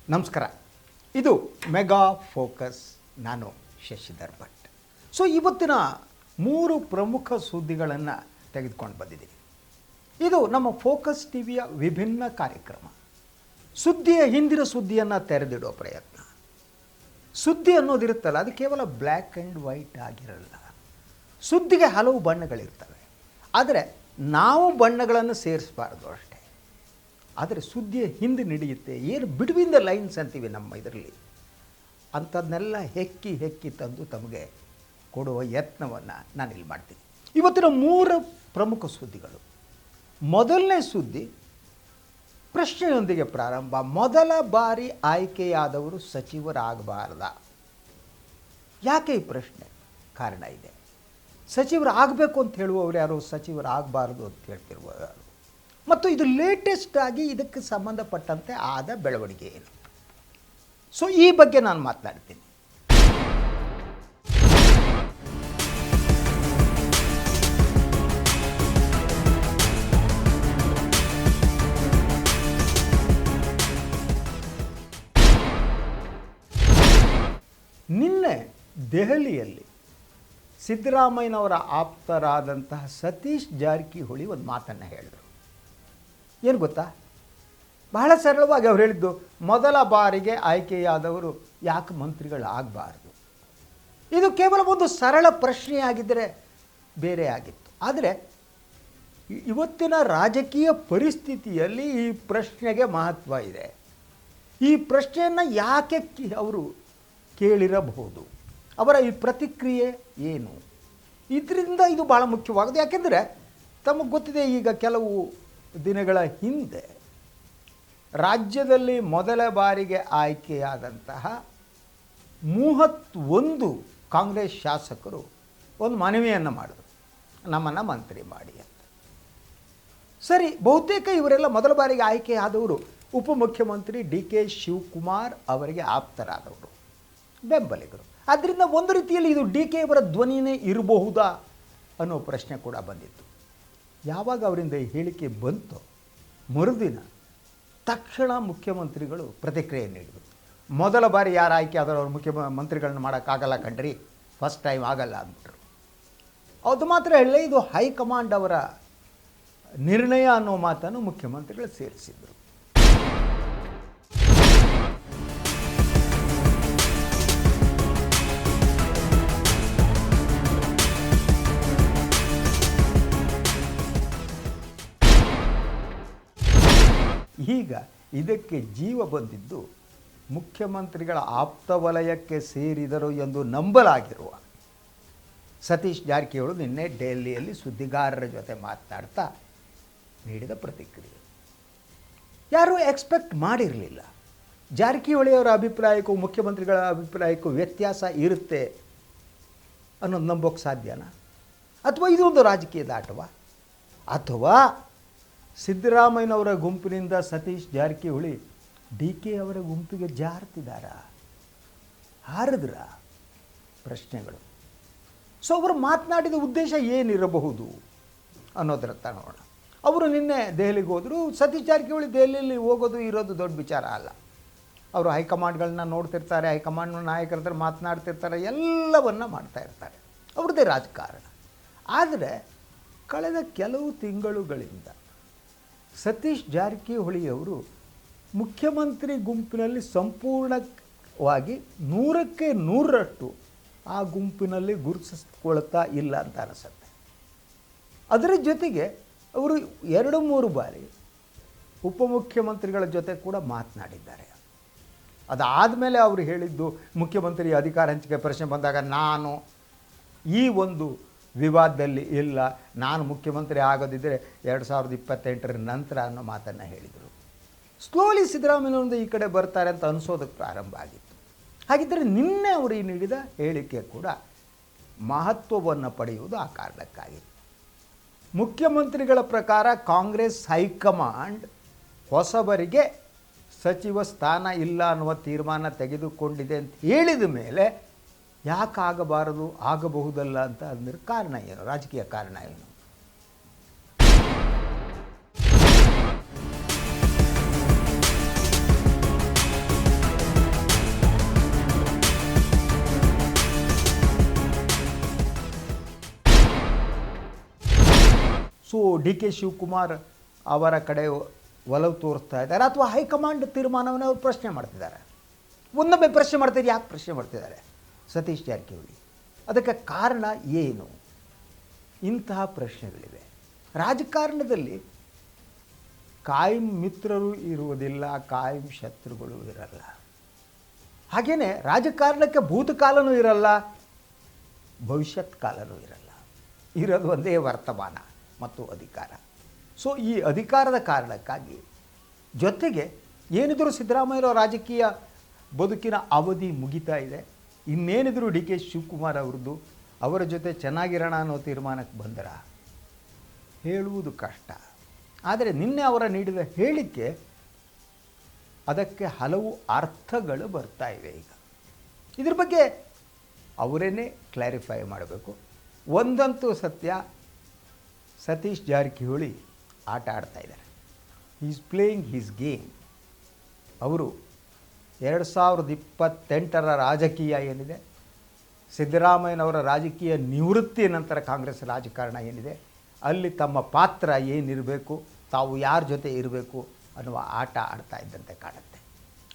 ನಮಸ್ಕಾರ. ಇದು mega focus. ನಾನು ಶಶಿಧರ್ ಭಟ್. ಇವತ್ತಿನ 3 ಪ್ರಮುಖ ಸುದ್ದಿಗಳನ್ನು ತೆಗೆದುಕೊಂಡು ಬಂದಿದ್ದೀನಿ. ಇದು ನಮ್ಮ ಫೋಕಸ್ ಟಿವಿಯ ವಿಭಿನ್ನ ಕಾರ್ಯಕ್ರಮ. ಸುದ್ದಿಯ ಹಿಂದಿನ ಸುದ್ದಿಯನ್ನು ತೆರೆದಿಡೋ ಪ್ರಯತ್ನ. ಸುದ್ದಿ ಅನ್ನೋದಿರುತ್ತಲ್ಲ, ಅದು ಕೇವಲ ಬ್ಲ್ಯಾಕ್ ಆ್ಯಂಡ್ ವೈಟ್ ಆಗಿರಲ್ಲ. ಸುದ್ದಿಗೆ ಹಲವು ಬಣ್ಣಗಳಿರ್ತವೆ. ಆದರೆ ನಾವು ಬಣ್ಣಗಳನ್ನು ಸೇರಿಸಬಾರ್ದು ಅಷ್ಟೇ. ಆದರೆ ಸುದ್ದಿಯ ಹಿಂದೆ ನಡೆಯುತ್ತೆ, ಏನು ಬಿಟ್ವೀನ್ ದ ಲೈನ್ಸ್ ಅಂತೀವಿ ನಮ್ಮ ಇದರಲ್ಲಿ, ಅಂಥದ್ದನ್ನೆಲ್ಲ ಹೆಕ್ಕಿ ತಂದು ತಮಗೆ ಕೊಡುವ ಯತ್ನವನ್ನು ನಾನಿಲ್ಲಿ ಮಾಡ್ತೀನಿ. ಇವತ್ತಿನ 3 ಪ್ರಮುಖ ಸುದ್ದಿಗಳು. ಮೊದಲನೇ ಸುದ್ದಿ ಪ್ರಶ್ನೆಯೊಂದಿಗೆ ಪ್ರಾರಂಭ. ಮೊದಲ ಬಾರಿ ಆಯ್ಕೆಯಾದವರು ಸಚಿವರಾಗಬಾರ್ದ? ಯಾಕೆ ಈ ಪ್ರಶ್ನೆ? ಕಾರಣ ಇದೆ. ಸಚಿವರಾಗಬೇಕು ಅಂತ ಹೇಳುವವರು ಯಾರು, ಸಚಿವರಾಗಬಾರ್ದು ಅಂತ ಹೇಳ್ತಿರುವರು ಯಾರು, ಮತ್ತು ಇದು ಲೇಟೆಸ್ಟ್ ಆಗಿ ಇದಕ್ಕೆ ಸಂಬಂಧಪಟ್ಟಂತೆ ಆದ ಬೆಳವಣಿಗೆ ಏನು, ಈ ಬಗ್ಗೆ ನಾನು ಮಾತನಾಡ್ತೀನಿ. ನಿನ್ನೆ ದೆಹಲಿಯಲ್ಲಿ ಸಿದ್ದರಾಮಯ್ಯನವರ ಆಪ್ತರಾದಂತಹ ಸತೀಶ್ ಜಾರಕಿಹೊಳಿ ಒಂದು ಮಾತನ್ನು ಹೇಳಿದರು. ಏನು ಗೊತ್ತಾ? ಬಹಳ ಸರಳವಾಗಿ ಅವ್ರು ಹೇಳಿದ್ದು, ಮೊದಲ ಬಾರಿಗೆ ಆಯ್ಕೆಯಾದವರು ಯಾಕೆ ಮಂತ್ರಿಗಳಾಗಬಾರ್ದು. ಇದು ಕೇವಲ ಒಂದು ಸರಳ ಪ್ರಶ್ನೆಯಾಗಿದ್ದರೆ ಬೇರೆ ಆಗಿತ್ತು. ಆದರೆ ಇವತ್ತಿನ ರಾಜಕೀಯ ಪರಿಸ್ಥಿತಿಯಲ್ಲಿ ಈ ಪ್ರಶ್ನೆಗೆ ಮಹತ್ವ ಇದೆ. ಈ ಪ್ರಶ್ನೆಯನ್ನು ಯಾಕೆ ಅವರು ಕೇಳಿರಬಹುದು, ಅವರ ಈ ಪ್ರತಿಕ್ರಿಯೆ ಏನು, ಇದರಿಂದ ಇದು ಭಾಳ ಮುಖ್ಯವಾಗಿದೆ. ಯಾಕೆಂದರೆ ತಮಗೆ ಗೊತ್ತಿದೆ, ಈಗ ಕೆಲವು ದಿನಗಳ ಹಿಂದೆ ರಾಜ್ಯದಲ್ಲಿ ಮೊದಲ ಬಾರಿಗೆ ಆಯ್ಕೆಯಾದಂತಹ 31 ಕಾಂಗ್ರೆಸ್ ಶಾಸಕರು ಒಂದು ಮನವಿಯನ್ನು ಮಾಡಿದರು, ನಮ್ಮನ್ನು ಮಂತ್ರಿ ಮಾಡಿ ಅಂತ. ಸರಿ, ಬಹುತೇಕ ಇವರೆಲ್ಲ ಮೊದಲ ಬಾರಿಗೆ ಆಯ್ಕೆಯಾದವರು ಉಪಮುಖ್ಯಮಂತ್ರಿ DK ಶಿವಕುಮಾರ್ ಅವರಿಗೆ ಆಪ್ತರಾದವರು, ಬೆಂಬಲಿಗರು. ಆದ್ದರಿಂದ ಒಂದು ರೀತಿಯಲ್ಲಿ ಇದು DK ಅವರ ಧ್ವನಿಯೇ ಇರಬಹುದಾ ಅನ್ನೋ ಪ್ರಶ್ನೆ ಕೂಡ ಬಂದಿತ್ತು. ಯಾವಾಗ ಅವರಿಂದ ಈ ಹೇಳಿಕೆ ಬಂತು, ಮರುದಿನ ತಕ್ಷಣ ಮುಖ್ಯಮಂತ್ರಿಗಳು ಪ್ರತಿಕ್ರಿಯೆ ನೀಡಿದರು. ಮೊದಲ ಬಾರಿ ಯಾರು ಆಯ್ಕೆ ಆದರೂ ಅವರು ಮುಖ್ಯಮಂತ್ರಿಗಳನ್ನ ಮಾಡೋಕ್ಕಾಗಲ್ಲ ಕಣ್ರಿ, ಫಸ್ಟ್ ಟೈಮ್ ಆಗಲ್ಲ ಅಂದ್ಬಿಟ್ರು. ಅದು ಮಾತ್ರ ಹೇಳಲೇ, ಇದು ಹೈಕಮಾಂಡ್ ಅವರ ನಿರ್ಣಯ ಅನ್ನೋ ಮಾತನ್ನು ಮುಖ್ಯಮಂತ್ರಿಗಳು ಸೇರಿಸಿದರು. ಈಗ ಇದಕ್ಕೆ ಜೀವ ಬಂದಿದ್ದು ಮುಖ್ಯಮಂತ್ರಿಗಳ ಆಪ್ತ ವಲಯಕ್ಕೆ ಸೇರಿದರು ಎಂದು ನಂಬಲಾಗಿರುವ ಸತೀಶ್ ಜಾರಕಿಹೊಳಿ ನಿನ್ನೆ ಡೆಲ್ಲಿಯಲ್ಲಿ ಸುದ್ದಿಗಾರರ ಜೊತೆ ಮಾತನಾಡ್ತಾ ನೀಡಿದ ಪ್ರತಿಕ್ರಿಯೆ. ಯಾರೂ ಎಕ್ಸ್ಪೆಕ್ಟ್ ಮಾಡಿರಲಿಲ್ಲ. ಜಾರಕಿಹೊಳಿಯವರ ಅಭಿಪ್ರಾಯಕ್ಕೂ ಮುಖ್ಯಮಂತ್ರಿಗಳ ಅಭಿಪ್ರಾಯಕ್ಕೂ ವ್ಯತ್ಯಾಸ ಇರುತ್ತೆ ಅನ್ನೋದು ನಂಬೋಕ್ಕೆ ಸಾಧ್ಯನಾ? ಅಥವಾ ಇದು ಒಂದು ರಾಜಕೀಯದ ಆಟವಾ? ಅಥವಾ ಸಿದ್ದರಾಮಯ್ಯನವರ ಗುಂಪಿನಿಂದ ಸತೀಶ್ ಜಾರಕಿಹೊಳಿ DK ಅವರ ಗುಂಪಿಗೆ ಜಾರ್ತಿದ್ದಾರ, ಹಾರಿದ್ರ? ಪ್ರಶ್ನೆಗಳು. ಅವರು ಮಾತನಾಡಿದ ಉದ್ದೇಶ ಏನಿರಬಹುದು ಅನ್ನೋದರತ್ತ ನೋಡೋಣ. ಅವರು ನಿನ್ನೆ ದೆಹಲಿಗೆ ಹೋದರು. ಸತೀಶ್ ಜಾರಕಿಹೊಳಿ ದೆಹಲಿಯಲ್ಲಿ ಹೋಗೋದು ಇರೋದು ದೊಡ್ಡ ವಿಚಾರ ಅಲ್ಲ. ಅವರು ಹೈಕಮಾಂಡ್ಗಳನ್ನ ನೋಡ್ತಿರ್ತಾರೆ, ಹೈಕಮಾಂಡ್ ನಾಯಕರ ಹತ್ರ ಮಾತನಾಡ್ತಿರ್ತಾರೆ, ಎಲ್ಲವನ್ನ ಮಾಡ್ತಾ ಇರ್ತಾರೆ, ಅವ್ರದ್ದೇ ರಾಜಕಾರಣ. ಆದರೆ ಕಳೆದ ಕೆಲವು ತಿಂಗಳುಗಳಿಂದ ಸತೀಶ್ ಜಾರಕಿಹೊಳಿಯವರು ಮುಖ್ಯಮಂತ್ರಿ ಗುಂಪಿನಲ್ಲಿ ಸಂಪೂರ್ಣವಾಗಿ 100ಕ್ಕೆ 100ರಷ್ಟು ಆ ಗುಂಪಿನಲ್ಲಿ ಗುರುತಿಸ್ಕೊಳ್ತಾ ಇಲ್ಲ ಅಂತ ಅನಿಸುತ್ತೆ. ಅದರ ಜೊತೆಗೆ ಅವರು 2-3 ಬಾರಿ ಉಪಮುಖ್ಯಮಂತ್ರಿಗಳ ಜೊತೆ ಕೂಡ ಮಾತನಾಡಿದ್ದಾರೆ. ಅದಾದಮೇಲೆ ಅವರು ಹೇಳಿದ್ದು, ಮುಖ್ಯಮಂತ್ರಿ ಅಧಿಕಾರ ಹಂಚಿಕೆ ಪ್ರಶ್ನೆ ಬಂದಾಗ ನಾನು ಈ ಒಂದು ವಿವಾದದಲ್ಲಿ ಇಲ್ಲ, ನಾನು ಮುಖ್ಯಮಂತ್ರಿ ಆಗೋದಿದ್ದರೆ 2028ರ ನಂತರ ಅನ್ನೋ ಮಾತನ್ನು ಹೇಳಿದರು. ಸ್ಲೋಲಿ ಸಿದ್ದರಾಮಯ್ಯನವರಿಂದ ಈ ಕಡೆ ಬರ್ತಾರೆ ಅಂತ ಅನಿಸೋದಕ್ಕೆ ಪ್ರಾರಂಭ ಆಗಿತ್ತು. ಹಾಗಿದ್ದರೆ ನಿನ್ನೆ ಅವರು ನೀಡಿದ ಹೇಳಿಕೆ ಕೂಡ ಮಹತ್ವವನ್ನು ಪಡೆಯುವುದು ಆ ಕಾರಣಕ್ಕಾಗಿತ್ತು. ಮುಖ್ಯಮಂತ್ರಿಗಳ ಪ್ರಕಾರ ಕಾಂಗ್ರೆಸ್ ಹೈಕಮಾಂಡ್ ಹೊಸಬರಿಗೆ ಸಚಿವ ಸ್ಥಾನ ಇಲ್ಲ ಅನ್ನುವ ತೀರ್ಮಾನ ತೆಗೆದುಕೊಂಡಿದೆ ಅಂತ ಹೇಳಿದ ಮೇಲೆ ಯಾಕಾಗಬಾರದು, ಆಗಬಹುದಲ್ಲ ಅಂತ ಅಂದ್ರೆ ಕಾರಣ ಏನು, ರಾಜಕೀಯ ಕಾರಣ ಏನು? ಡಿ ಕೆ ಶಿವಕುಮಾರ್ ಅವರ ಕಡೆ ಒಲವು ತೋರಿಸ್ತಾ ಇದ್ದಾರೆ, ಅಥವಾ ಹೈಕಮಾಂಡ್ ತೀರ್ಮಾನವನ್ನು ಅವರು ಪ್ರಶ್ನೆ ಮಾಡ್ತಿದ್ದಾರೆ? ಒಂದೊಮ್ಮೆ ಪ್ರಶ್ನೆ ಮಾಡ್ತಿದ್ದಾರೆ, ಯಾಕೆ ಪ್ರಶ್ನೆ ಮಾಡ್ತಿದ್ದಾರೆ ಸತೀಶ್ ಜಾರಕಿಹೊಳಿ? ಅದಕ್ಕೆ ಕಾರಣ ಏನು? ಇಂತಹ ಪ್ರಶ್ನೆಗಳಿವೆ. ರಾಜಕಾರಣದಲ್ಲಿ ಕಾಯಂ ಮಿತ್ರರು ಇರುವುದಿಲ್ಲ, ಕಾಯಂ ಶತ್ರುಗಳು ಇರಲ್ಲ. ಹಾಗೆಯೇ ರಾಜಕಾರಣಕ್ಕೆ ಭೂತಕಾಲನೂ ಇರಲ್ಲ, ಭವಿಷ್ಯತ್ ಕಾಲನೂ ಇರಲ್ಲ. ಇರೋದು ಒಂದೇ ವರ್ತಮಾನ ಮತ್ತು ಅಧಿಕಾರ. ಸೊ ಈ ಅಧಿಕಾರದ ಕಾರಣಕ್ಕಾಗಿ ಜೊತೆಗೆ ಏನಿದ್ರು ಸಿದ್ದರಾಮಯ್ಯರ ರಾಜಕೀಯ ಬದುಕಿನ ಅವಧಿ ಮುಗಿತಾ ಇದೆ. ಇನ್ನೇನಿದ್ರು ಡಿ ಕೆ ಶಿವಕುಮಾರ್ ಅವ್ರದ್ದು ಅವರ ಜೊತೆ ಚೆನ್ನಾಗಿರೋಣ ಅನ್ನೋ ತೀರ್ಮಾನಕ್ಕೆ ಬಂದರ ಹೇಳುವುದು ಕಷ್ಟ. ಆದರೆ ನಿನ್ನೆ ಅವರ ನೀಡಿದ ಹೇಳಿಕೆ ಅದಕ್ಕೆ ಹಲವು ಅರ್ಥಗಳು ಬರ್ತಾ ಇವೆ. ಈಗ ಇದ್ರ ಬಗ್ಗೆ ಅವರೇನೇ ಕ್ಲಾರಿಫೈ ಮಾಡಬೇಕು. ಒಂದಂತೂ ಸತ್ಯ, ಸತೀಶ್ ಜಾರಕಿಹೊಳಿ ಆಟ ಆಡ್ತಾ ಇದ್ದಾರೆ. Is playing his game. ಅವರು 2028 ರಾಜಕೀಯ ಏನಿದೆ, ಸಿದ್ದರಾಮಯ್ಯನವರ ರಾಜಕೀಯ ನಿವೃತ್ತಿಯ ನಂತರ ಕಾಂಗ್ರೆಸ್ ರಾಜಕಾರಣ ಏನಿದೆ, ಅಲ್ಲಿ ತಮ್ಮ ಪಾತ್ರ ಏನಿರಬೇಕು, ತಾವು ಯಾರ ಜೊತೆ ಇರಬೇಕು ಅನ್ನುವ ಆಟ ಆಡ್ತಾ ಇದ್ದಂತೆ ಕಾಣುತ್ತೆ.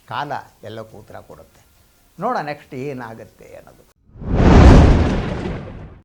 ಕಾಲ ಎಲ್ಲಕ್ಕೂ ಉತ್ತರ ಕೊಡುತ್ತೆ. ನೋಡೋಣ ನೆಕ್ಸ್ಟ್ ಏನಾಗುತ್ತೆ ಅನ್ನೋದು.